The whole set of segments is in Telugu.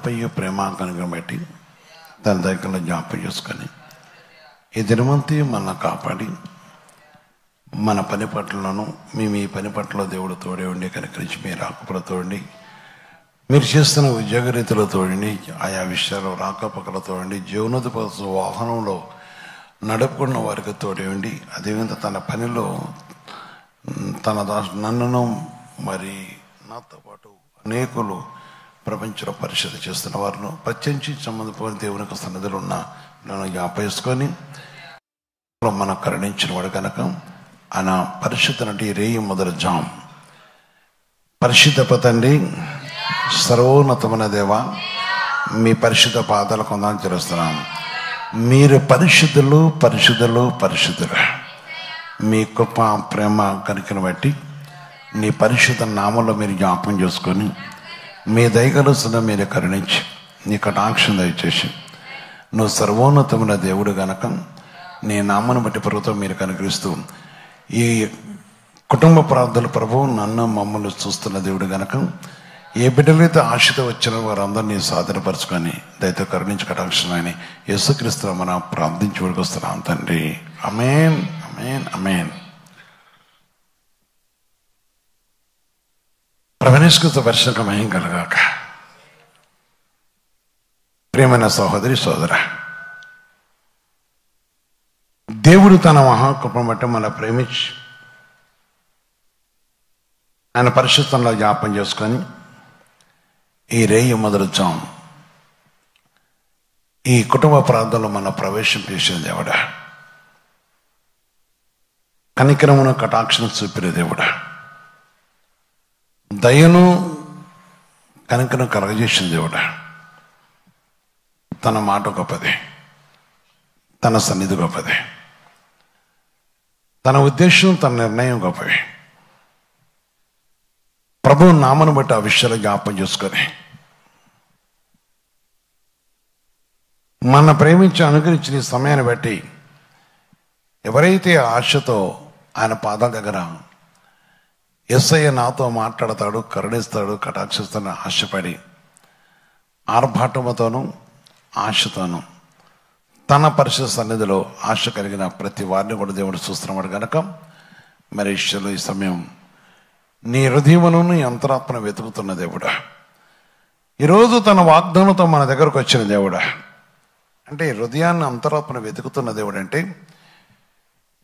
కృపయ ప్రేమాకనుగా బట్టి తన దగ్గరలో జ్ఞాపకం చేసుకొని ఈ దినమంతి మన కాపాడి మన పని పట్లను మేము ఈ పని పట్ల దేవుడు తోడే ఉండి కనుకరించి మీరు రాకపోతే ఉండి మీరు చేస్తున్న ఉద్యోగ రీతిలో తోడండి, ఆయా విషయాలు రాకపోకలతో ఉండి జీవనోధి వాహనంలో నడుపుకున్న వారికి తోడే ఉండి అదేవిధంగా తన పనిలో నన్ను మరి నాతో పాటు అనేకులు ప్రపంచంలో పరిశీలన చేస్తున్న వారిను ప్రత్యేకించి సంబంధపడిన దేవునికి సన్నిధిలో ఉన్న నన్ను జ్ఞాపేసుకొని మనకు కరుణించిన వాడు కనుక ఆయన పరిశుద్ధ నటి రేయి మొదలు జాం పరిశుద్ధ తండ్రి సర్వోన్నతమైన దేవ మీ పరిశుద్ధ పాదాలు కొందాన్ని చేస్తున్నాం. మీరు పరిశుద్ధులు పరిశుద్ధులు పరిశుద్ధులు. మీ కృప ప్రేమ కనుకను బట్టి నీ పరిశుద్ధ నామంలో మీరు జ్ఞాపకం చేసుకొని మీ దయగలుస్తున్న మీరు కరుణించి నీ కటాక్షం దయచేసి నువ్వు సర్వోన్నతమైన దేవుడు గనక నీ నామాన్ని బట్టి ప్రభుత్వం మీరు కనుకరిస్తూ ఈ కుటుంబ ప్రార్థనలు ప్రభువు నన్ను మమ్మల్ని చూస్తున్న దేవుడు గనక ఏ బిడ్డలైతే ఆశతో వచ్చిన వారందరినీ సాధనపరచుకొని దయతో కరుణించి కటాక్షణని యేసుక్రీస్తు మనం ప్రార్థించి వస్తున్నాం తండ్రి. ఆమేన్ ఆమేన్ ఆమేన్. ప్రభునిష్కృత వర్షక మహిమ కలగాక. ప్రియమైన సహోదరి సోదర, దేవుడు తన మహాకృపను బట్టి మన ప్రేమించి ఆయన పరిశుద్ధంలో జ్ఞాపం చేసుకొని ఈ రేయి మొదలుచాం ఈ కుటుంబ ప్రాంతంలో మన ప్రవేశం చేసిన దేవుడా, కనికరమును కటాక్షను చూపిన దేవుడా, దయను కనికను కలగజేసిన దేవుడా, తన మాట గొప్పది, తన సన్నిధి గొప్పది, తన ఉద్దేశం తన నిర్ణయం గొప్పవి. ప్రభువు నామను బట్టి ఆ విషయాలు జ్ఞాపం చేసుకొని మన ప్రేమించి అనుగ్రహించిన ఈ సమయాన్ని బట్టి ఎవరైతే ఆశతో ఆయన పాదాల దగ్గర యేసయ్య నాతో మాట్లాడతాడు, కరుణిస్తాడు, కటాక్షిస్తాడు ఆశపడి ఆర్భాటముతోనూ ఆశతోనూ తన పరిశుద్ధ సన్నిధిలో ఆశ కలిగిన ప్రతి వారిని కూడా దేవుడు చూస్తున్నాడు కనుక మరి ఈ సమయం నీ హృదయమును నీ అంతరాత్మను వెతుకుతున్న దేవుడా, ఈరోజు తన వాగ్దానంతో మన దగ్గరకు వచ్చిన దేవుడా, అంటే హృదయాన్ని అంతరాత్మను వెతుకుతున్న దేవుడు అంటే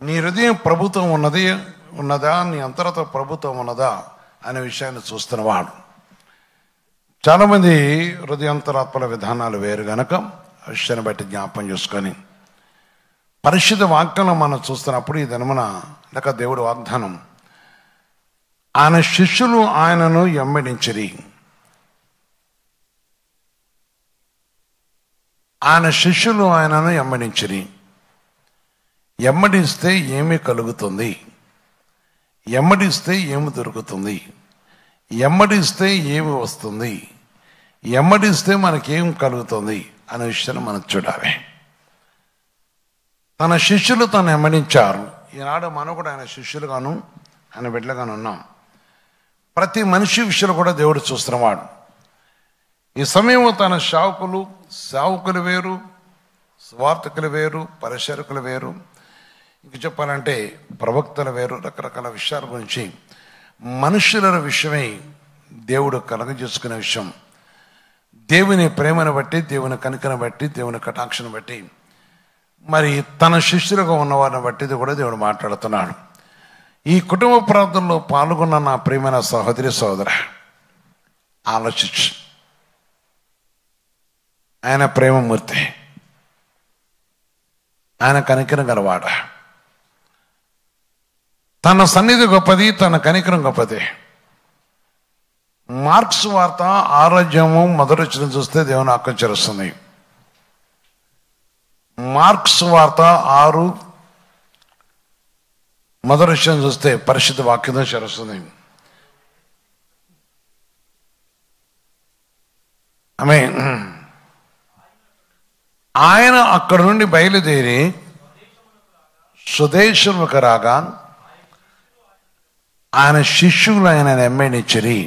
నీ హృదయం ప్రభుత్వం ఉన్నదా, నీ అంతరాత్మ ప్రభుత్వం ఉన్నదా అనే విషయాన్ని చూస్తున్నవాడు. చాలామంది హృదయాంతరాత్మల విధానాలు వేరు గనక ఆ విషయాన్ని బట్టి జ్ఞాపం చేసుకొని పరిశుద్ధ వాగ్దానం మనం చూస్తున్నప్పుడు ఈ దినమున లేక దేవుడి వాగ్దానం ఆయన శిష్యులు ఆయనను ఎమ్మడించిరి. ఆయన శిష్యులు ఆయనను ఎమ్మడించిరి. ఎమ్మడిస్తే ఏమి కలుగుతుంది, ఎమ్మడిస్తే ఏమి దొరుకుతుంది, ఎమ్మడిస్తే ఏమి వస్తుంది, ఎమ్మడిస్తే మనకేం కలుగుతుంది అనే విషయాన్ని మనం చూడాలి. తన శిష్యులు తను ఎమ్మడించారు. ఈనాడు మనం కూడా ఆయన శిష్యులుగాను ఆయన బిడ్డలుగాను ఉన్నాం. ప్రతి మనిషి విషయంలో కూడా దేవుడు చూస్తున్నవాడు. ఈ సమయంలో తన సేవకులు వేరు, స్వార్థకులు వేరు, పరిచారకులు వేరు, ఇంక చెప్పాలంటే ప్రవక్తలు వేరు, రకరకాల విషయాల గురించి మనుషుల విషయమై దేవుడు కలగజేసుకునే విషయం దేవుని ప్రేమను బట్టి, దేవుని కనికను బట్టి, దేవుని కటాక్షను బట్టి మరి తన శిష్యులుగా ఉన్నవారిని బట్టి కూడా దేవుడు మాట్లాడుతున్నాడు. ఈ కుటుంబ ప్రాంతంలో పాల్గొన్న నా ప్రియమైన సహోదరి సోదర, ఆలోచించు. ఆయన ప్రేమమూర్తి, ఆయన కనికరం గలవాడ, తన సన్నిధి గొప్పది, తన కనికరం గొప్పది. మార్క్స్ వార్త 6వ అధ్యాయము మొదటి వచనం చూస్తే దేవుని వాక్యం చెరుస్తుంది. మార్క్స్ వార్త 6 మొదటి వచనం చూస్తే పరిశుద్ధ వాక్యం చెరుస్తుంది. ఆయన అక్కడ నుండి బయలుదేరి స్వదేశములకు రాగా ఆయన శిష్యులు ఆయన ఎమ్మడిచ్చిరి.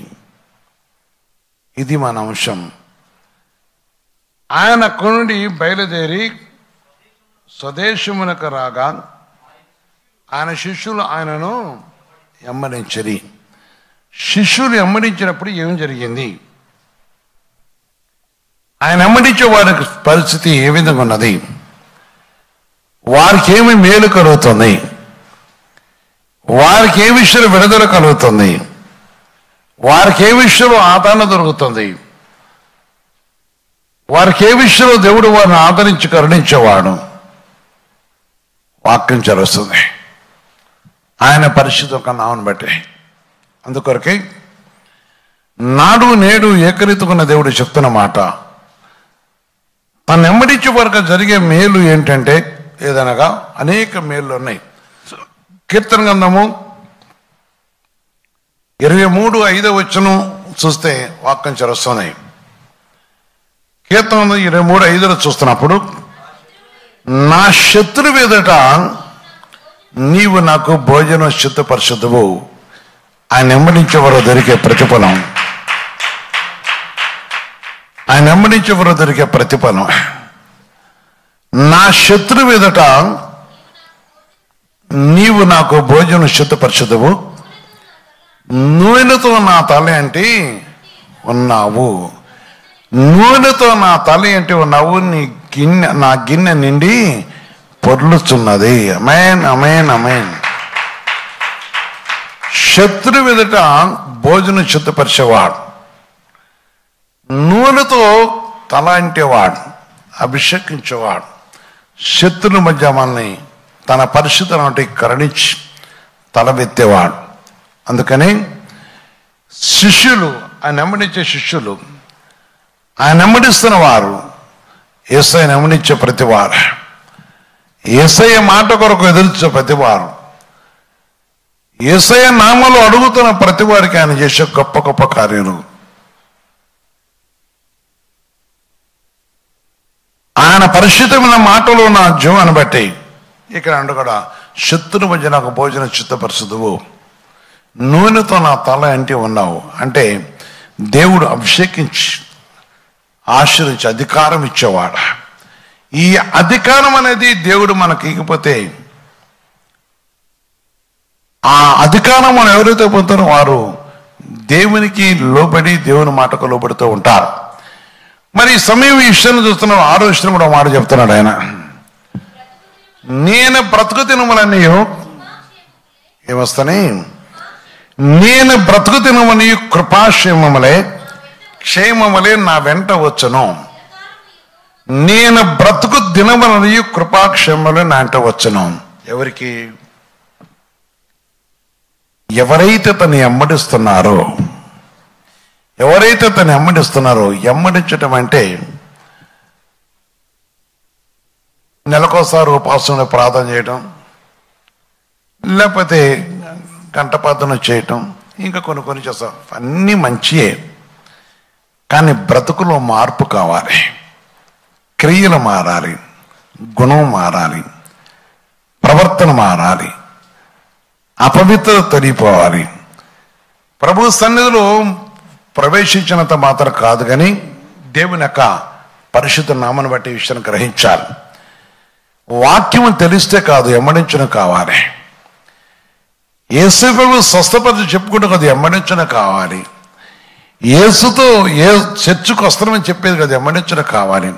ఇది మన అంశం. ఆయన అక్కడి నుండి బయలుదేరి స్వదేశమునకు రాగా ఆయన శిష్యులు ఆయనను వెంబడించిరి. శిష్యులు వెంబడించినప్పుడు ఏం జరిగింది? ఆయన వెంబడించే వారి పరిస్థితి ఏ విధంగా ఉన్నది? వారికి ఏమి మేలు కలుగుతుంది? వారికి ఏ విషయంలో విడుదల కలుగుతుంది? వారికి ఏ విషయంలో ఆదరణ దొరుకుతుంది? వారికి ఏ విషయంలో దేవుడు వారిని ఆదరించి కరుణించేవాడు? వాక్యం చదువుతుంది ఆయన పరిస్థితి ఒక నామను బట్టి. అందుకొరకే నాడు నేడు ఏకరీతికున్న దేవుడు చెప్తున్న మాట, తను వెంబడించే వరకు జరిగే మేలు ఏంటంటే ఏదనగా అనేక మేలు ఉన్నాయి. కీర్తన గ్రంథము 23:5 చూస్తే వాక్యం చరుస్తున్నాయి. కీర్తన 23:5 చూస్తున్నప్పుడు, నా శత్రువు ఎదుట నీవు నాకు భోజనం సిద్ధపరచుదువు. ఆయన వెంబడించే వారు దొరికే ప్రతిఫలం, ఆయన వెంబడించే వారు దొరికే ప్రతిఫలం. నా శత్రువు ఎదుట నీవు నాకు భోజనం సిద్ధపరచుదువు, నూనెతో నా తల అంటే ఉన్నావు. నూనెతో నా తల అంటే ఉన్నావు. నా గిన్నె నిండి పొర్లుచున్నది. అమేన్, అమేన్, అమేన్. శత్రువు ఎదుట భోజనం సిద్ధపరిచేవాడు, నూనెతో తల అంటేవాడు, అభిషేకించేవాడు, శత్రుల మధ్య మనల్ని తన పరిశుద్ధం అంటే కరుణించి తలవెత్తేవాడు. అందుకని శిష్యులు, ఆయన వెంబడించే శిష్యులు, ఆయన వెంబడిస్తున్న వారు, యేసయ్యను వెంబడించే ప్రతివారు, యేసయ్య మాట కొరకు ఎదుర్చే ప్రతివారు, యేసయ్య నామములో అడుగుతున్న ప్రతి వారికి ఆయన చేసే గొప్ప గొప్ప కార్యాలు, ఆయన పరిశుద్ధమైన మాటలో ఉన్న జీవాన్ని బట్టి ఇక్కడ కూడా శత్రు మధ్య నాకు భోజనం చిత్తపరచుదువు, నూనెతో నా తల అంటే ఉన్నావు. అంటే దేవుడు అభిషేకించి ఆశీర్వించి అధికారం ఇచ్చేవాడు. ఈ అధికారం అనేది దేవుడు మనకి ఇకపోతే ఆ అధికారం మనం ఎవరైతే పొందుతారో వారు దేవునికి లోబడి దేవుని మాటకు లోబడుతూ ఉంటారు. మరి ఈ సమయం ఈ విషయాన్ని చూస్తున్నాం. 6వ విషయం కూడా మాట చెప్తున్నాడు ఆయన, నేను బ్రతుకు తినమని ఏమొస్తాని, నేను బ్రతుకు తినమని కృపాక్షేమములే క్షేమములే నా వెంట వచ్చును. నేను బ్రతుకు దినమని కృపాక్షేమములే నా వెంట వచ్చును. ఎవరికి? ఎవరైతే తను వెంబడిస్తున్నారో, ఎవరైతే తను వెంబడిస్తున్నారో. వెంబడించటం అంటే నెలకోసారి ఉపాసన ప్రార్థన చేయటం, లేకపోతే కంఠపార్థన చేయటం, ఇంకా కొన్ని చేస్తాం. అన్నీ మంచియే, కానీ బ్రతుకులో మార్పు కావాలి, క్రియలు మారాలి, గుణం మారాలి, ప్రవర్తన మారాలి, అపవిత్రత తొలగిపోవాలి. ప్రభు సన్నిధిలో ప్రవేశించినంత మాత్రం కాదు, కానీ దేవుని యొక్క పరిశుద్ధ నామను బట్టి విషయాన్ని గ్రహించాలి. వాక్యం తెలిస్తే కాదు, వెంబడించడం కావాలి. యేసు ప్రభు స్వస్థపరిచి చెప్పుకుంటూ కదా వెంబడించడం కావాలి. యేసుతో చర్చకు వస్తామని చెప్పేది కదా వెంబడించడం కావాలి.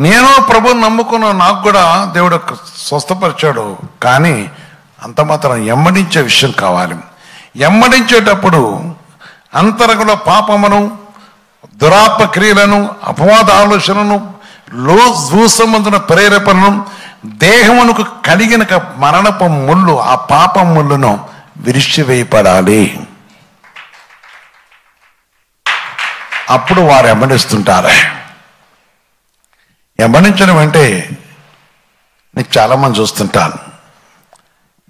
నేను ప్రభుని నమ్ముకున్న, నాకు కూడా దేవుడు స్వస్థపరిచాడు, కానీ అంత మాత్రం వెంబడించే విషయం కావాలి. వెంబడించేటప్పుడు అంతరంగంలో పాపమును, దురాత్మ క్రియలను, అపవాద ఆలోచనను, భూ సంబంధమైన ప్రేరేపణను, దేహమునకు కలిగిన మరణపు ముళ్ళు, ఆ పాప ముళ్ళను విరిచివేయపడాలి. అప్పుడు వారు వెంబడిస్తుంటారు. వెంబడించడం అంటే నీకు చాలా మంది చూస్తుంటాను,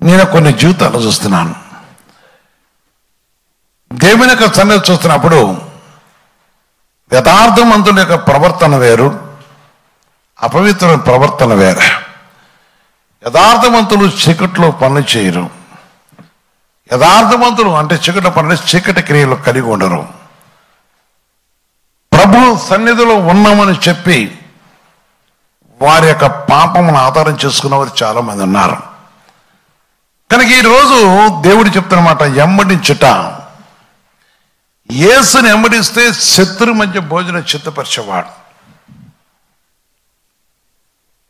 నేను కొన్ని జీవితాలు చూస్తున్నాను. దేవుని యొక్క సన్నిధి చూస్తున్నప్పుడు యథార్థవంతుల యొక్క ప్రవర్తన వేరు, అపవిత్ర ప్రవర్తన వేరు. యథార్థవంతులు చీకట్లో పనులు చేయరు. యథార్థవంతులు అంటే చీకటి పనులు, చీకటి క్రియలు కలిగి ఉండరు. ప్రభు సన్నిధిలో ఉన్నామని చెప్పి వారి యొక్క పాపమును ఆధారం చేసుకున్న వారు చాలా మంది ఉన్నారు. కనుక ఈరోజు దేవుడు చెప్తున్నమాట, ఎమ్మడించుట. యేసుని ఎమ్మడిస్తే శత్రు మధ్య భోజనం చిత్తపరిచేవాడు.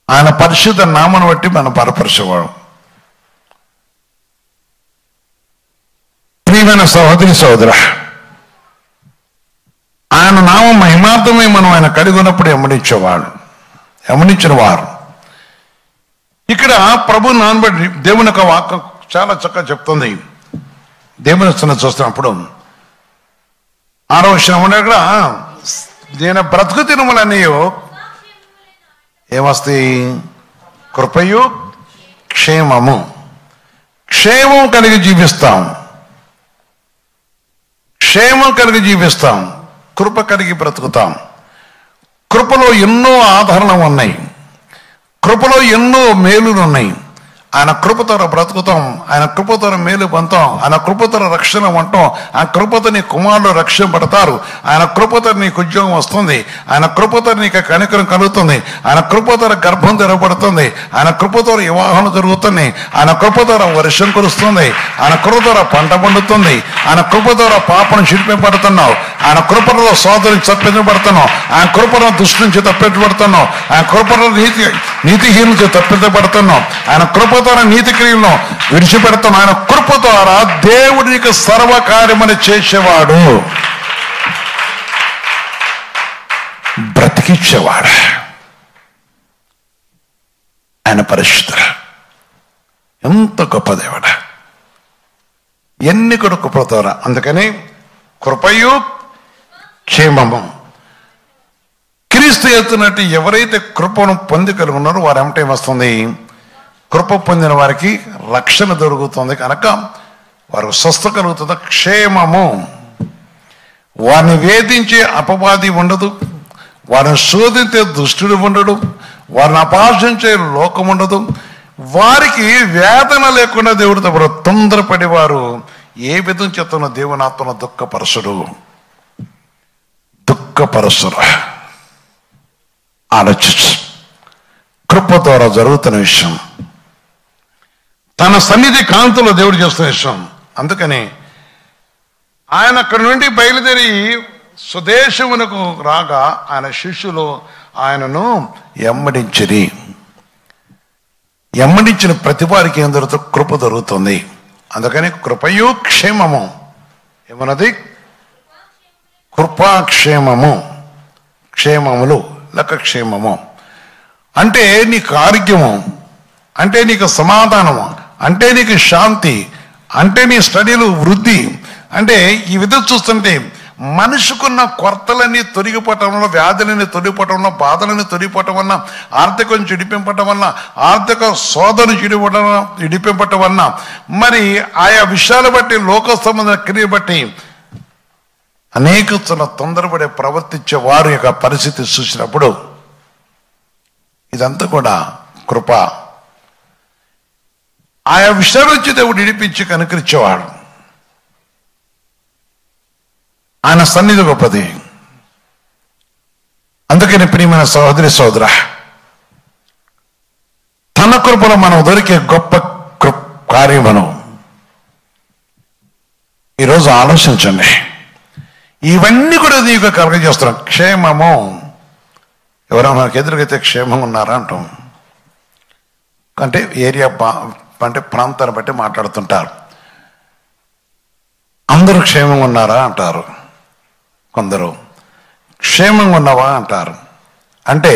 ఆయన పరిశుద్ధ నామను బట్టి మనం బలపరిచేవాడు. ప్రియమైన సహోదరి సహోదర, ఆయన నామం మహిమార్థమే మనం ఆయన కలిగి ఉన్నప్పుడు ఎమ్మడించిన వారు. ఇక్కడ ప్రభు నానబడి దేవుని యొక్క వాక్యం చాలా చక్కగా చెప్తుంది. దేవుని చూస్తున్నప్పుడు 6వ వచనం అక్కడ, నేను బ్రతుకు దినములన్నయో ఏమస్తాయి? కృపయు క్షేమము. క్షేమం కలిగి జీవిస్తాం, క్షేమం కలిగి జీవిస్తాం, కృప కలిగి బ్రతుకుతాం. కృపలో ఎన్నో ఆదరణలు ఉన్నాయి, కృపలో ఎన్నో మేలులు ఉన్నాయి. ఆయన కృపతో బ్రతుకుతాం, ఆయన కృపతో మేలు పొందుతాం, ఆయన కృపతో రక్షణ ఉంటాం, ఆయన కృపతో నీ కుమారులు రక్షణ పడతారు, ఆయన కృపతో నీకు ఉద్యోగం వస్తుంది, ఆయన కృపతో నీకు కనికరం కలుగుతుంది, ఆయన కృపతో గర్భం తెరవబడుతుంది, ఆయన కృపతో వివాహం జరుగుతుంది, ఆయన కృపతో వర్షం కురుస్తుంది, ఆయన కృపతో పంట పండుతుంది, ఆయన కృపతో పాపను చిరిపబడుతున్నావు, ఆయన కృపలో సోదరుని తప్పించబడుతున్నావు, ఆయన కృపలో దుష్టి నుంచి తప్పించబడుతున్నావు, ఆయన కృపలో నీతిహీనుల నుంచి తప్పించబడుతున్నావు, ఆయన కృప ద్వారా నీతి క్రియలను విడిచిపెడతాం. ఆయన కృప ద్వారా దేవుడు నీకు సర్వకార్యమని చేసేవాడు, బ్రతికిచ్చేవాడు. ఆయన పరిశుద్ధుడు. ఎంత గొప్ప దేవుడు! ఎన్ని కూడా కృప ద్వారా. అందుకని కృపయు క్షేమము. క్రీస్తు ఎత్తునట్టు ఎవరైతే కృపను పొంది కలిగి ఉన్నారో వారు ఏమంటే వస్తుంది? కృప పొందిన వారికి రక్షణ దొరుకుతుంది కనుక వారు స్వస్థ కలుగుతుంది, క్షేమము. వారిని వేధించే అపవాది ఉండదు, వారిని శోధించే దుష్టుడు ఉండడు, వారిని అపహాసించే లోకం ఉండదు. వారికి వేదన లేకుండా దేవుడితో తొందరపడి వారు ఏ విధం చేస్తున్న దేవుని ఆత్మను దుఃఖపరచుడు. ఆలోచించు. కృప ద్వారా జరుగుతున్న విషయం, తన సన్నిధి కాంతిలో దేవుడు చేస్తున్న విషయం. అందుకని ఆయన అక్కడి నుండి బయలుదేరి స్వదేశమునకు రాగా ఆయన శిష్యులు ఆయనను ఎమ్మడించిన ప్రతి వారికి ఏం దొరుకుతుంది? కృప దొరుకుతుంది. అందుకని కృపయు క్షేమము. ఏమన్నది? కృపాక్షేమము. క్షేమములు లెక్క క్షేమము అంటే నీకు ఆరోగ్యము, అంటే నీకు సమాధానము, అంటే నీకు శాంతి, అంటే నీ స్టడీలు వృద్ధి. అంటే ఈ విధంగా చూస్తుంటే మనిషికున్న కొరతలన్నీ తొలగిపోవటం వల్ల, వ్యాధులని తొలగిపోవటం వల్ల, బాధలని తొలగిపోవటం వల్ల, ఆర్థికం చెడిపింపటం వల్ల, ఆర్థిక శోధన చెడిపింపటం వల్ల, మరి ఆయా విషయాలు బట్టి, లోక సంబంధ క్రియ బట్టి అనేక తొందరపడే ప్రవర్తించే వారి యొక్క పరిస్థితి చూసినప్పుడు ఇదంతా కూడా కృప. ఆయా విషయాల నుంచి దేవుడు ఇడిపించి కనుకరించేవాడు. ఆయన సన్నిధి గొప్పది. అందుకని ప్రియమైన సహోదరి సోదర, తన కృపలో మనం దొరికే గొప్ప కార్యమును ఈరోజు ఆలోచించండి. ఇవన్నీ కూడా నీకు కలగజేస్తున్నాం. క్షేమము. ఎవరైనా మనకు ఎదురుగైతే క్షేమంగా ఉన్నారా అంటాం. అంటే ఏరియా అంటే ప్రాంతాన్ని బట్టి మాట్లాడుతుంటారు. అందరూ క్షేమంగా ఉన్నారా అంటారు, కొందరు క్షేమంగా ఉన్నావా అంటారు. అంటే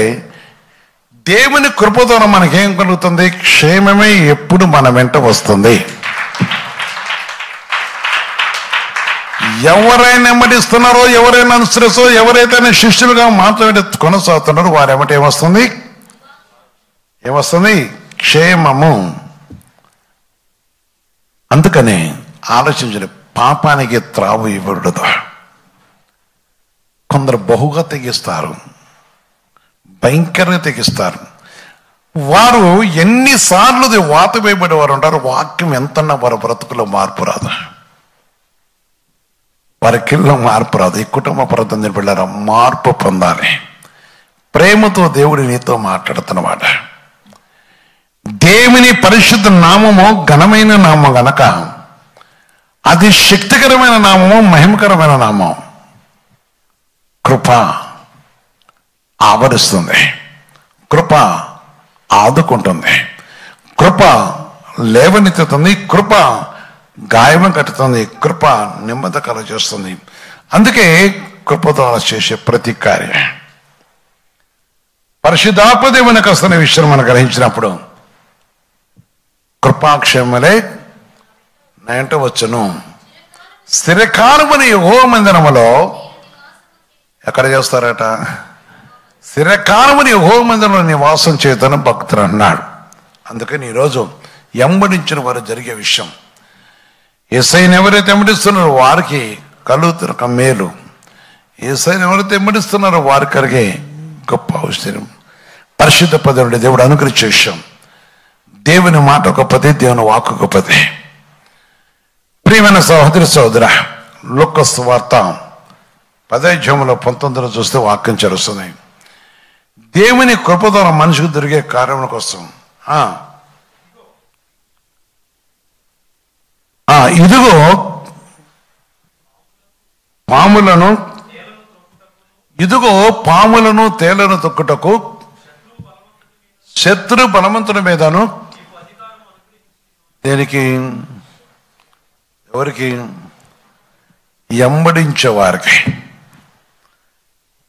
దేవుని కృప ద్వారా మనకేం కలుగుతుంది? క్షేమమే ఎప్పుడు మన వెంట వస్తుంది. ఎవరైనా ఎమ్మడిస్తున్నారో, ఎవరైనా అనుసరిస్తారో, ఎవరైతే శిష్యులుగా మాత్రమే కొనసాగుతున్నారో వారు ఏమంటే ఏమొస్తుంది? క్షేమము. అందుకనే ఆలోచించిన పాపానికి త్రావు ఇవ్వడదు. కొందరు బహుగా తెగిస్తారు, భయంకరంగా తెగిస్తారు. వారు ఎన్నిసార్లు వాత వేయబడి వారు ఉంటారు. వాక్యం ఎంతన్నా వారి బ్రతుకులో మార్పు రాదు, వారి కిల్లో మార్పు రాదు. ఈ కుటుంబ ప్రాంతం పిల్లల మార్పు పొందాలి. ప్రేమతో దేవుడు నీతో మాట్లాడుతున్నమాట. దేవుని పరిశుద్ధ నామము ఘనమైన నామం గనక అది శక్తికరమైన నామము, మహిమకరమైన నామం. కృప ఆవరిస్తుంది, కృప ఆదుకుంటుంది, కృప లేవనెత్తుతుంది, కృప గాయం కట్టుతుంది, కృప నెమ్మది కలుగజేస్తుంది. అందుకే కృపతో చేసే ప్రతి కార్యం పరిశుద్ధాత్మదేవునికి వస్తున్న విషయం మనం గ్రహించినప్పుడు కృపాక్షేమలే నేంట వచ్చును. స్థిరకాలముని యెహోవా మందిరములో ఎక్కడ చేస్తారట? స్థిరకాలముని యెహోవా మందిరంలో నివాసం చేతను భక్తులు అన్నాడు. అందుకని ఈరోజు ఎంబడించిన వారు జరిగే విషయం, యేసయ్యను ఎవరైతే ఎంబడిస్తున్నారో వారికి కలుగుతున్న మేలు, యేసయ్యను ఎవరైతే ఎంబడిస్తున్నారో వారికి కలిగే గొప్ప ఔషధం పరిశుద్ధ పదవుడు దేవుడు అనుగ్రహించే విషయం. దేవుని మాట గొప్పది, దేవుని వాక్కు గొప్పది. ప్రియమైన సహోదరి సహోదర, లూకా సువార్త 10:19 చూస్తే వాక్యం చరుస్తుంది. దేవుని కృప ద్వారా మనిషికి దొరికే కార్యముల కోసం ఇదిగో పాములను తేళ్లను తొక్కుటకు శత్రు బలవంతుల మీదను, దేనికి? ఎవరికి? ఎంబడించే వారికి.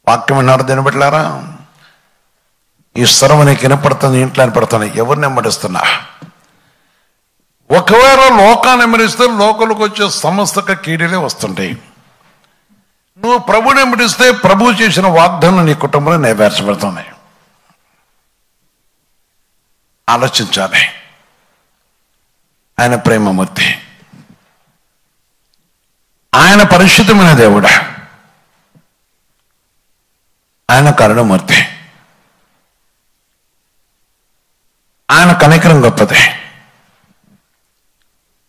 వాక్యం విన్నారు దేని బట్లారా? ఈ స్వరం నీకు వినపడుతుంది, ఇంట్లో వినపడుతుంది. ఎవరిని వెంబడిస్తున్నా? ఒకవేళ లోకాన్ని వెంబడిస్తే లోకలకు వచ్చే సమస్త కీడులే వస్తుంటాయి. నువ్వు ప్రభుని వెంబడిస్తే ప్రభువు చేసిన వాగ్దానం నీ కుటుంబంలో నెరవేర్చబడుతున్నాయి. ఆలోచించాలి. ఆయన ప్రేమమూర్తి, ఆయన పరిశుద్ధమైన దేవుడా, ఆయన కరుణమూర్తి, ఆయన కనికరం గొప్పది,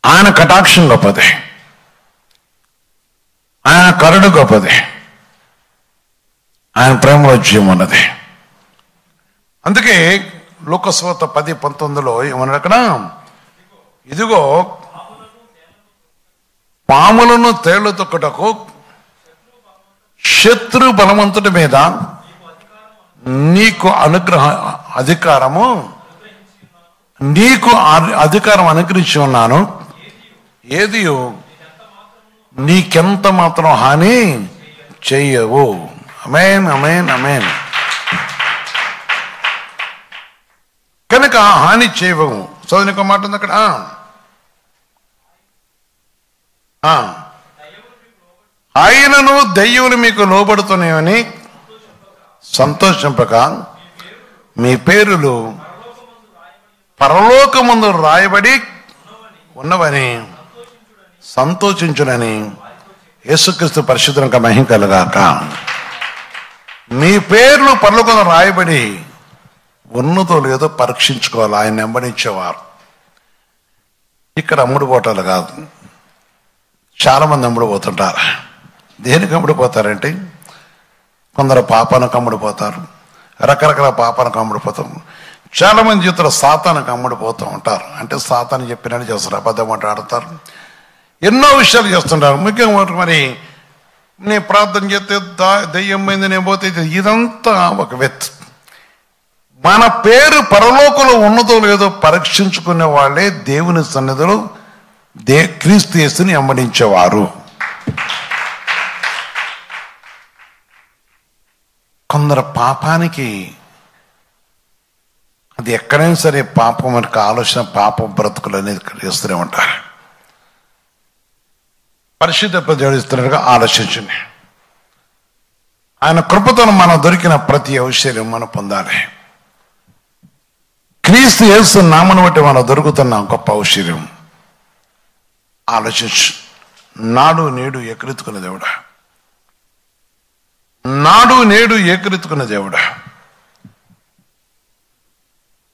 ఆయన కటాక్షం గొప్పది, ఆయన కరుణ గొప్పది, ఆయన ప్రేమలో జీవం ఉన్నది. అందుకే లూకా సువార్త 10:19 ఏమన్నాడు అక్కడ? ఇదిగో పాములను తేళ్లు తొక్కుటకు శత్రు బలవంతుడి మీద నీకు అధికారం అనుగ్రహించి ఉన్నాను. ఏది నీకెంత మాత్రం హాని చెయ్యవు. అమేన్, అమేన్, అమేన్. కనుక హాని చేయవు. చదువునికో మాట ఉంది అక్కడ. ఆయనను దయ్యములు మీకు లోబడుతున్నాయని సంతోషింపక మీ పేరులు పరలోకమందు రాయబడి ఉన్నవని సంతోషించునని యేసుక్రీస్తు పరిశుద్ధంగా మహిమ కలుగాక. మీ పేర్లు పరలోకంలో రాయబడి ఉన్నదో లేదో పరీక్షించుకోవాలి. ఆయన వెంబడించేవారు. ఇక్కడ అమ్ముడు పోటాలు కాదు. చాలా మంది అమ్ముడు పోతుంటారు. దేనికి అమ్ముడు పోతారంటే, కొందరు పాపానికి అమ్ముడు పోతారు, రకరకాల పాపానికి అమ్ముడు పోతాం. చాలా మంది జీవితంలో సాతానికి అమ్ముడు పోతూ ఉంటారు. అంటే సాతాను చెప్పినట్టు చేస్తారు, అబద్ధం ఆడతారు, ఎన్నో విషయాలు చేస్తుంటారు. ముఖ్యంగా మరి నేను ప్రార్థన చేస్తే దయ్యం పోయింది, నేను పోతే ఇదంతా ఒక వ్యక్తి. మన పేరు పరలోకంలో ఉన్నదో లేదో పరీక్షించుకునే వాళ్ళే దేవుని సన్నిధిలో క్రీస్తు యేసుని వెంబడించేవారు. కొందరు పాపానికి, అది ఎక్కడైనా సరే పాపం మనకు ఆలోచన, పాపం బ్రతుకులు అనేది చేస్తూనే ఉంటారు. పరిశుద్ధ జోడిస్తున్నట్టుగా ఆలోచించండి. ఆయన కృపతో మనం దొరికిన ప్రతి ఔషధ్యం మనం పొందాలి. క్రీస్తు యేసు నామను బట్టి మనం దొరుకుతున్న గొప్ప ఔషధ్యం ఆలోచించు. నాడు నేడు ఏకరీతుకున్న దేవుడా, నాడు నేడు ఏకరీతుకున్న దేవుడా,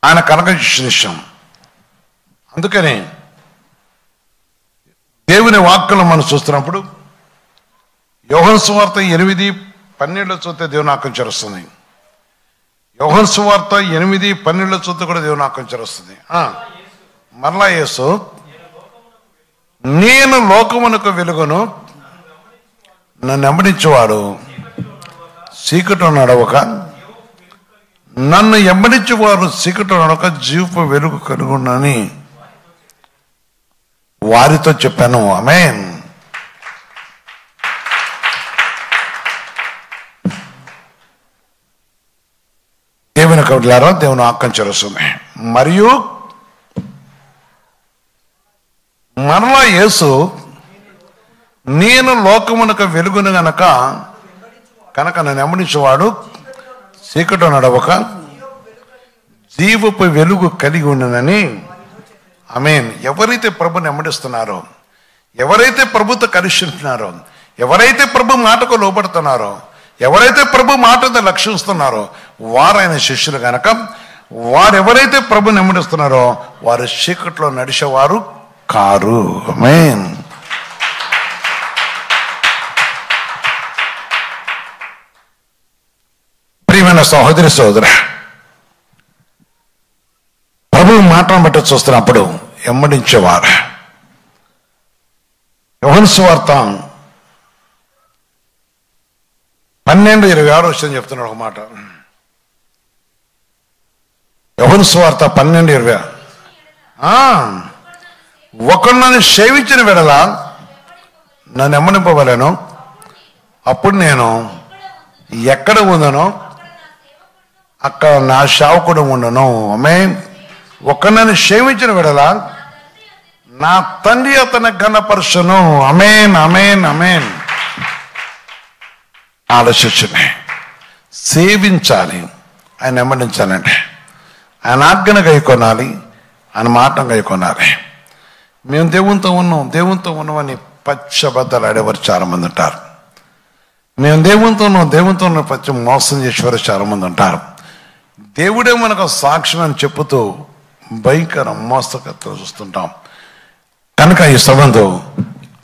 ఆయన కనకచిన విషయం. అందుకని దేవుని వాక్యం మనం చూస్తున్నప్పుడు యోహాను సువార్త 8:12 చూస్తే దేవుని వాక్యం చరుస్తుంది. యోహాను సువార్త 8:12 చూస్తే కూడా దేవుని ఆకాంక్ష వస్తుంది. మరలా యేసు, నేను లోకమునకు వెలుగును, నన్ను వెంబడించేవాడు చీకటిలో నడవక, నన్ను వెంబడించేవారు చీకటిలో నడవక జీవపు వెలుగు కలుగునని వారితో చెప్పాను. ఆమేన్. దేవుని కవిలారా, దేవుని ఆకాంక్ష వస్తుంది. మరియు మరలా యేసు, నేను లోకమునకు వెలుగును కనుక నన్ను వెంబడించేవాడు చీకటిలో నడవక జీవపు వెలుగు కలిగి ఉండనని. ఆమేన్. ఎవరైతే ప్రభుని వెంబడిస్తున్నారో, ఎవరైతే ప్రభుతో కలిసిస్తున్నారో, ఎవరైతే ప్రభు మాటకు లోబడుతున్నారో, ఎవరైతే ప్రభు మాటతో లక్ష్యిస్తున్నారో వారు ఆయన శిష్యులు గనక, వారెవరైతే ప్రభుని వెంబడిస్తున్నారో వారు చీకట్లో నడిచేవారు కారు. ఆమేన్. ప్రియమైన సహోదరి సహోదర, ప్రభు మాటను బట్టి చూస్తున్నప్పుడు వెంబడించేవారు. యోహాను సువార్త 12:26 చెప్తున్నాడు ఒక మాట. యోహాను సువార్త 12:20, ఒకడు నన్ను సేవించిన వెడల నన్ను వెంబడింపవలెను, అప్పుడు నేను ఎక్కడ ఉందనో అక్కడ నా సేవకుడు ఉండను. ఆమేన్. ఒకడు నన్ను సేవించిన వెడల నా తండ్రి అతని ఘనపరచును. ఆమేన్, ఆమేన్, ఆమేన్. ఆలోచించండి. సేవించాలి, ఆయన వెంబడించాలంటే ఆయన ఆజ్ఞను గైకొనాలి, ఆయన మాటను గైకొనాలి. మేము దేవునితో ఉన్నామని పచ్చబద్దలు ఆడేవారు చాలా మంది ఉంటారు. మేము దేవునితో ఉన్న పచ్చ మోసం చేసేవారు చాలా మంది ఉంటారు. దేవుడే మనకు సాక్ష్యం అని చెప్పుతూ భయంకర మోసకత్వం చూస్తుంటాం. కనుక ఈ సంబంధం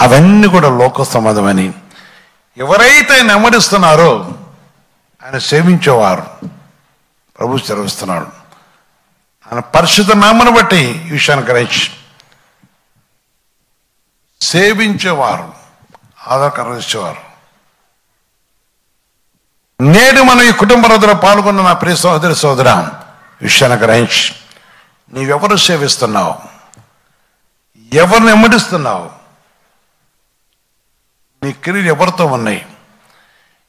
అవన్నీ కూడా లోక సంబంధమని, ఎవరైతే ఆయన వెంబడిస్తున్నారో ఆయన సేవించేవారు ప్రభు సెలవిస్తున్నాడు. ఆయన పరిశుద్ధ నామను బట్టి ఈ విషయాన్ని గ్రహించి సేవించేవారు, ఆధారకరించేవారు. నేడు మనం ఈ కుటుంబ రోజులో పాల్గొన్న నా ప్రియ సహోదరి సోదర, విషయాన్ని గ్రహించి నీవెవరు సేవిస్తున్నావు, ఎవరిని వెంబడిస్తున్నావు, నీ క్రియలు ఎవరితో ఉన్నాయి?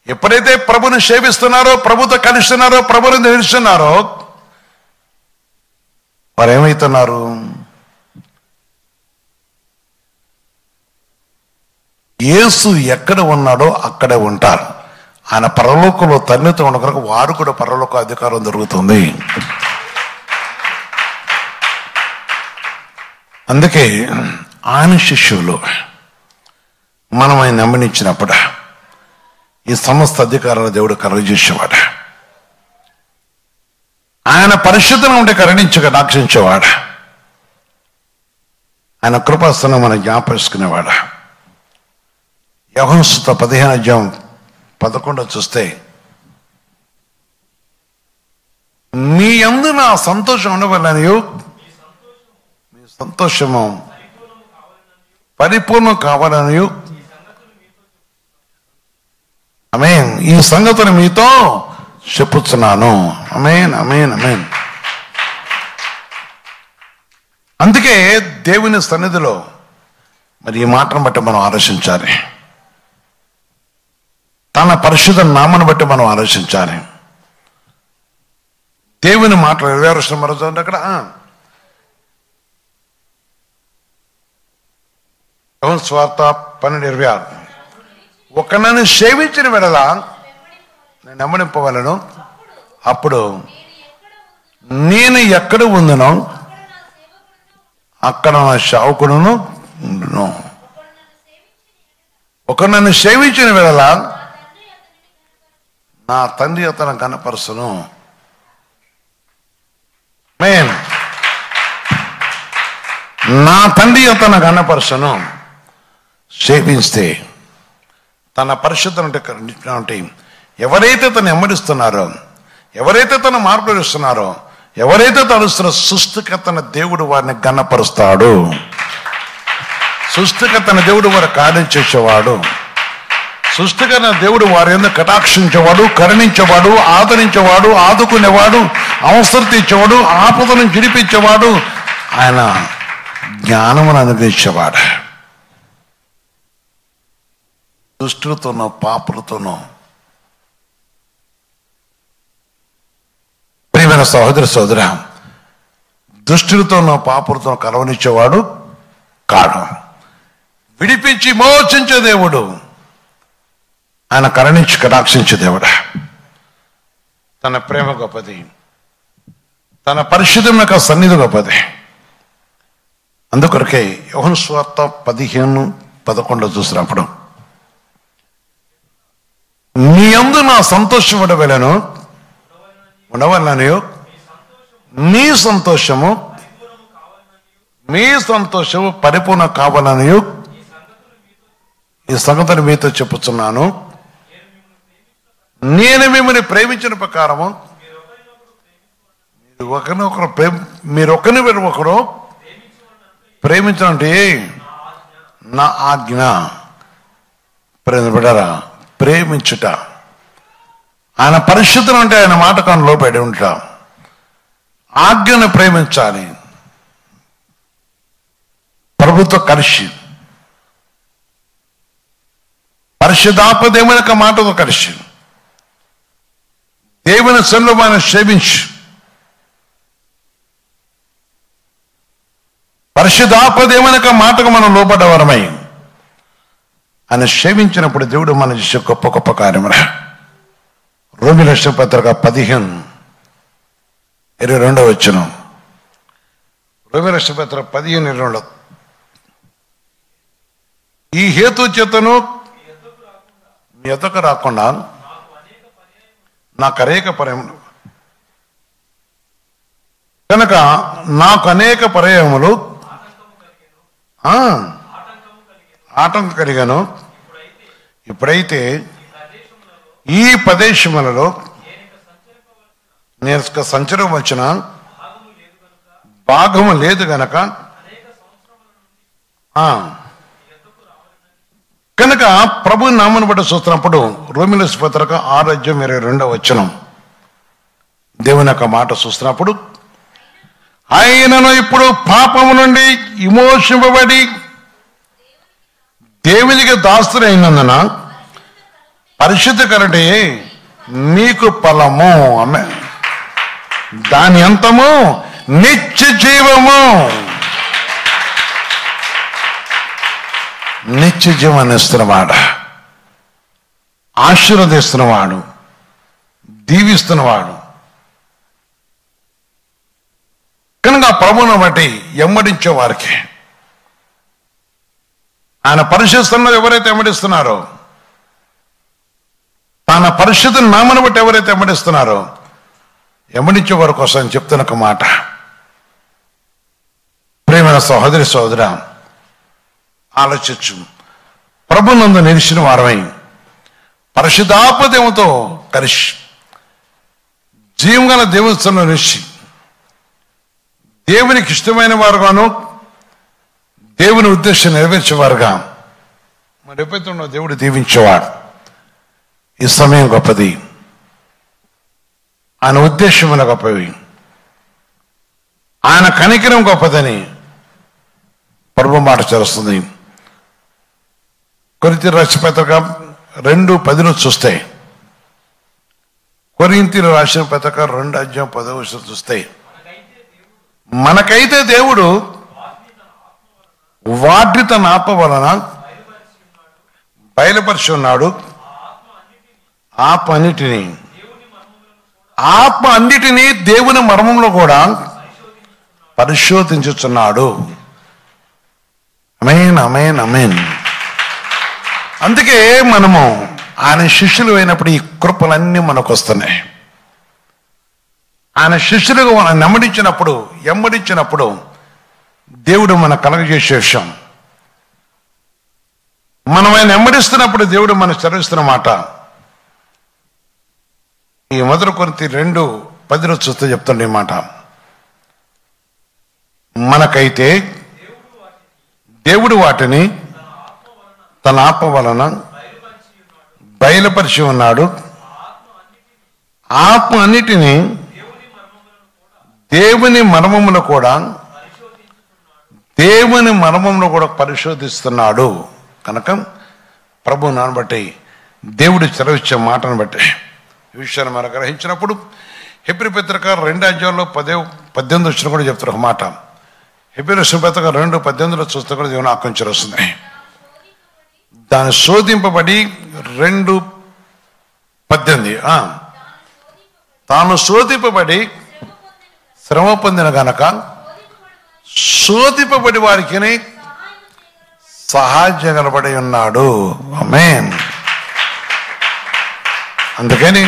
ఎప్పుడైతే ప్రభుని సేవిస్తున్నారో, ప్రభుతో కలిస్తున్నారో, ప్రభుని నిలుస్తున్నారో వారు ఏమవుతున్నారు? యేసు ఎక్కడ ఉన్నాడో అక్కడే ఉంటారు. ఆయన పరలోకంలో తండ్రితో ఉన్న కనుక వారు కూడా పరలోక అధికారం దొరుకుతుంది. అందుకే ఆయన శిష్యులు మనం ఆయన నమ్మనిచ్చినప్పుడు ఈ సమస్త అధికారాలు దేవుడు కలుగజేసేవాడు. ఆయన పరిశుద్ధం ఉంటే కరుణించగా రక్షించేవాడు. ఆయన కృపాసనం మనం జ్ఞాపరుచుకునేవాడు. యోహాను సువార్త 15:11 చూస్తే, మీ యందు నా సంతోషం ఉండవలనయు మీ సంతోషము పరిపూర్ణం కావాలనయు, ఆమేన్, ఈ సంగతిని మీతో చెప్పుచున్నాను. ఆమేన్, ఆమేన్, ఆమేన్. అందుకే దేవుని సన్నిధిలో మరి ఈ మాటను బట్టి మనం ఆలోచించాలి. తన పరిశుద్ధ నామను బట్టి మనం ఆలోచించాలి. దేవుని మాటలు 26 మరో అక్కడ యోహాను సువార్త 12:26, ఒక నన్ను సేవించిన వెడల నేను వెంబడింపవలను, అప్పుడు నేను ఎక్కడ ఉందనో అక్కడ నా సేవకుడును ఉండును. ఒక నన్ను సేవించిన వెడల నా తండ్రి అతను ఘనపరచును. ఆమేన్. నా తండ్రి అతను ఘనపరచును. సేవిస్తే తన పరిశుద్ధం అంటే ఎవరైతే తను వెంబడిస్తున్నారో, ఎవరైతే తన మార్పులు ఇస్తున్నారో, ఎవరైతే తలుస్తున్నారో సృష్టికర్తన దేవుడు వారిని గణపరుస్తాడు. సృష్టికర్తన దేవుడు వారి కార్యం చేసేవాడు. సృష్టికర్త దేవుడు వారి ఎందుకు కటాక్షించేవాడు, కరుణించేవాడు, ఆదరించేవాడు, ఆదుకునేవాడు, అవసరం తీర్చేవాడు, ఆపదను జిడిపించేవాడు, ఆయన జ్ఞానమును అనుగ్రహించేవాడు. దుష్టులతోనో పాపులతోనో ప్రియమైన సహోదర సోదర, దుష్టులతోనో పాపులతోనో కలవనిచ్చేవాడు కాడు. విడిపించి మోచించే దేవుడు, ఆయన కరుణించి కటాక్షించే దేవుడు. తన ప్రేమ గొప్పది, తన పరిశుద్ధం యొక్క సన్నిధి గొప్పది. అందుకొరకే యోహాను సువార్త 15:11 చూసినప్పుడు, నీ యందు నా సంతోషం ఉండవలననియు మీ సంతోషము పరిపూర్ణ కావాలనియు ఈ సంగతులు మీతో చెప్పుచున్నాను. నేను మిమ్మల్ని ప్రేమించిన ప్రకారము మీరు ఒకరు ప్రేమించాలంటే నా ఆజ్ఞ. బిడ్డరా, ప్రేమించుట, ఆయన పరిశుద్ధం అంటే ఆయన మాటకాన్ని లోపడి ఉంటా. ఆజ్ఞను ప్రేమించాలి, ప్రభుతో కలిసి, పరిశుద్ధాత్మ దేవుని యొక్క మాటతో కలిసి, దేవుని సన్నిధిలో మనం సేవించి, పరిశుద్ధాత్మ దేవుని యొక్క మాటకు మనం లోపడ్డవరమై ఆయన సేవించినప్పుడు దేవుడు మనం చేసే గొప్ప గొప్ప కార్యములు. రోమీయుల రాసిన పత్రిక 15:22. రోమీయుల రాసిన పత్రిక 15:22. ఈ హేతు చేతను మీ ఎద్దకు రాకుండా నాకు అనేక పర్యములు కనుక నాకు అనేక పర్యాయములు ఆటంకం కలిగాను. ఇప్పుడైతే ఈ ప్రదేశములలో నేను సంచరం వచ్చిన భాగము లేదు గనక కనుక ప్రభు నామను బట్టి చూస్తున్నప్పుడు రోమీయుల పత్రిక 6:22 దేవుని యొక్క మాట చూస్తున్నప్పుడు, ఆయనను ఇప్పుడు పాపము నుండి విమోచింపబడి దేవునికి దాసులైనందున పరిశుద్ధ కరటే మీకు ఫలము. ఆమె దాని అంతము నిత్య జీవము. నిత్య జీవాన్ని ఇస్తున్నవాడు, ఆశీర్వదిస్తున్నవాడు, దీవిస్తున్నవాడు. కనుక ప్రభువును బట్టి ఎమ్మడించే వారికి, ఆయన పరిశుద్ధంలో ఎవరైతే ఎమ్మడిస్తున్నారో, తన పరిశుద్ధ నామను బట్టి ఎవరైతే ఎమ్మడిస్తున్నారో, ఎమ్మడించే వారి కోసం చెప్తున్న ఒక మాట. ప్రియమైన సహోదరి సహోదర, ఆలోచించు. ప్రభునందు నిలిచిన వారమై పరిశుద్ధాత్మ దేవునితో కలిసి జీవంగల దేవునిలో నిలిచి దేవునికి ఇష్టమైన వారుగాను దేవుని ఉద్దేశం నెరవేర్చేవారుగా మరి ఎప్పుడైతే ఉన్నో దేవుడు దీవించేవాడు. ఈ సమయం గొప్పది, ఆయన ఉద్దేశమున గొప్పవి, ఆయన కనికరం గొప్పదని ప్రభు మాట చేస్తుంది. కొరింథీయుల రాసిన పత్రిక 2:10 చూస్తే, కొరింథీయుల రాసిన పత్రిక 2:10 చూస్తే, మనకైతే దేవుడు వాటిని తన ఆత్మ వలన బయలుపరిచి ఉన్నాడు. ఆత్మ అన్నిటినీ దేవుని మర్మంలో కూడా పరిశోధించుచున్నాడు. ఆమేన్, ఆమేన్, ఆమేన్. అందుకే మనము ఆయన శిష్యులు అయినప్పుడు ఈ కృపలన్నీ మనకు వస్తున్నాయి. ఆయన శిష్యులుగా మనం ఎమ్మడించినప్పుడు దేవుడు మన కలగజేసే విషయం. మనం ఆయన ఎమ్మడిస్తున్నప్పుడు దేవుడు మన చదివిస్తున్న మాట. ఈ 1 కొరింథీ 2:10 చూస్తే చెప్తాను ఈ మాట. మనకైతే దేవుడు వాటిని తన ఆత్మ వలన బయలుపరిచి ఉన్నాడు. ఆత్మ అన్నిటినీ దేవుని మర్మములు కూడా పరిశోధిస్తున్నాడు. కనుక ప్రభు నాన్న బట్టి దేవుడు సెలవిచ్చే మాటను బట్టి ఈ విషయాన్ని మనం గ్రహించినప్పుడు హెబ్రీ పత్రిక 2:18 కూడా చెప్తారు ఒక మాట. హెబ్రీ పత్రిక 2:18 చూస్తే కూడా దేవుని ఆకాంక్షలు వస్తున్నాయి. దాని శోధింపబడి 2:18 తాను శోధింపబడి శ్రమ పొందిన గనక శోధింపబడి వారికి సహాయపడి ఉన్నాడు. ఆమేన్. అందుకని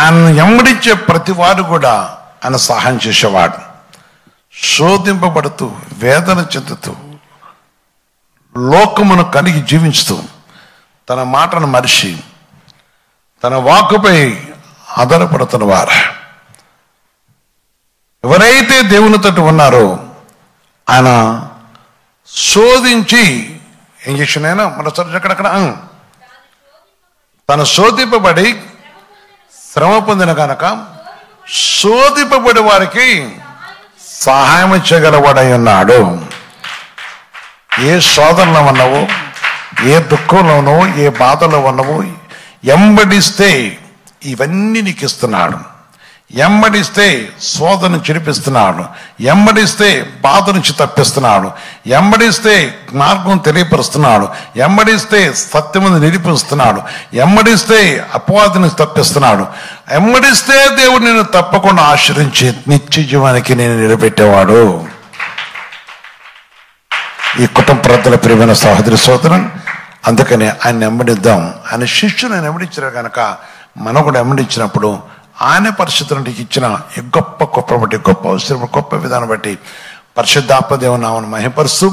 ఆయన ఎమ్మడించే ప్రతి వాడు కూడా ఆయన సహాయం చేసేవాడు. శోధింపబడుతూ వేదన చెందుతూ లోకమును కలిగి జీవించుతూ తన మాటను మరిచి తన వాక్కుపై ఆధారపడుతున్న వారు ఎవరైతే దేవునితో ఉన్నారో ఆయన శోధించి ఏం చేసిన ఆయన మరోసారి ఎక్కడక్కడ తను శోధింపబడి శ్రమ పొందిన కనుక శోధింపబడి వారికి సహాయం చేయగలవాడై ఉన్నాడు. ఏ శోధనలో ఉన్నావో, ఏ దుఃఖంలోనో, ఏ బాధలో ఉన్నావో ఎంబడిస్తే ఇవన్నీ నీకు ఇస్తున్నాడు. ఎమ్మడిస్తే శోధన చెరిపిస్తున్నాడు. ఎమ్మడిస్తే బాధ నుంచి తప్పిస్తున్నాడు. ఎమ్మడిస్తే మార్గం తెలియపరుస్తున్నాడు. ఎమ్మడిస్తే సత్యమును నిరూపిస్తున్నాడు. ఎమ్మడిస్తే అపవాది నుంచి తప్పిస్తున్నాడు. ఎమ్మడిస్తే దేవుడు నేను తప్పకుండా ఆశ్రయించి నిత్య జీవానికి నేను నిలబెట్టేవాడు. ఈ కుటుంబ ప్రజల ప్రియమైన సహోదరి సోదరు, అందుకని ఆయన ఎమ్మడిద్దాం. ఆయన శిష్యుని ఎమ్మడించారు కనుక మనం కూడా ఎమ్మడించినప్పుడు ఆయన పరిశుద్ధునికి ఇచ్చిన గొప్ప బట్టి గొప్ప అవసరం గొప్ప విధానం బట్టి పరిశుద్ధాత్మ దేవుని నామను మహిమపరుస్తూ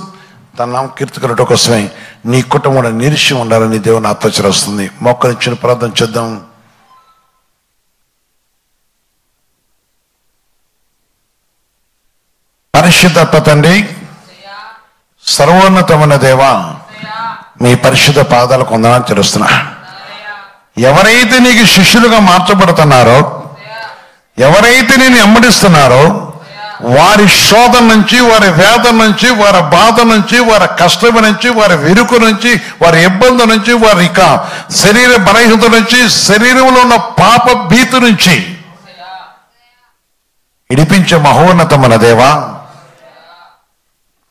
తన నామ కీర్తికలట కోసమే నీ కుటుంబంలో నిరీక్ష ఉండాలని దేవుని ఆత్మచర వస్తుంది. మోకరించిన ప్రార్థన చేద్దాం. పరిశుద్ధ తండ్రి, సర్వోన్నతమైన దేవా, మీ పరిశుద్ధ పాదాలకు వందనాలు చెల్లిస్తున్నా. ఎవరైతే నీకు శిష్యులుగా మార్చబడుతున్నారో, ఎవరైతే నేను ఎమ్మడిస్తున్నారో వారి శోధన నుంచి, వారి వేదన నుంచి, వారి బాధ నుంచి, వారి కష్టం నుంచి, వారి విరుకు నుంచి, వారి ఇబ్బంది నుంచి, వారి శరీర బలహీనత నుంచి, శరీరంలో ఉన్న పాప భీతి నుంచి ఇడిపించే మహోన్నతమైన దేవా,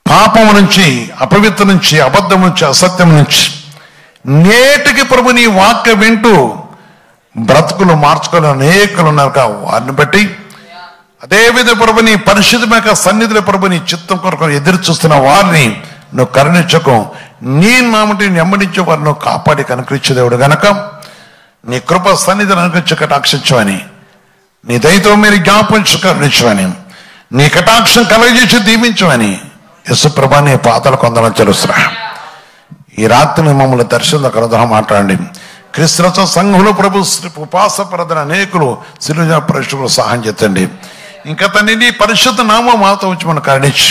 పాపము నుంచి, అపవిత్ర నుంచి, అబద్ధం నుంచి, అసత్యం నుంచి నేటికి ప్రభు నీ వాక్య వింటూ బ్రతుకులు మార్చుకుని అనేకులు ఉన్నారు. వారిని బట్టి అదేవిధ ప్రభు నీ పరిశుద్ధమైన సన్నిధిలో ప్రభు నీ చిత్తం కొరకు ఎదురు చూస్తున్న వారిని నువ్వు కరుణించకు. నీ నామటి నెమ్మడించే వారిని నువ్వు కాపాడి కనుకరించే దేవుడు గనక నీ కృప సన్నిధిని అనుకరించి కటాక్షించమని, నీ దయతో మీరు జ్ఞాపించు కరుణించమని, నీ కటాక్షం కలగజేసి దీవించమని యేసుప్రభా నీ పాదాలకు వందనాలు చెల్లిస్తున్నా. ఈ రాత్రి మమ్మల్ని దర్శనంలో కలదహ మాట్లాడండి. క్రీస్తు సంఘంలో ప్రభు ఉపాస ప్రార్థన అనేకులు శిలువ పరిశుభ్రులు సహాయం చేతండి. ఇంకా తన్ని నీ పరిశుద్ధ నామం మాతో వచ్చి మనం కరుణించి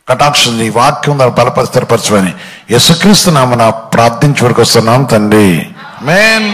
కటాక్షం నీ వాక్యం బలపరి స్థిరపరచమని యేసుక్రీస్తు నామమున ప్రార్థించి వరకు వస్తున్నాం తండ్రి. ఆమేన్.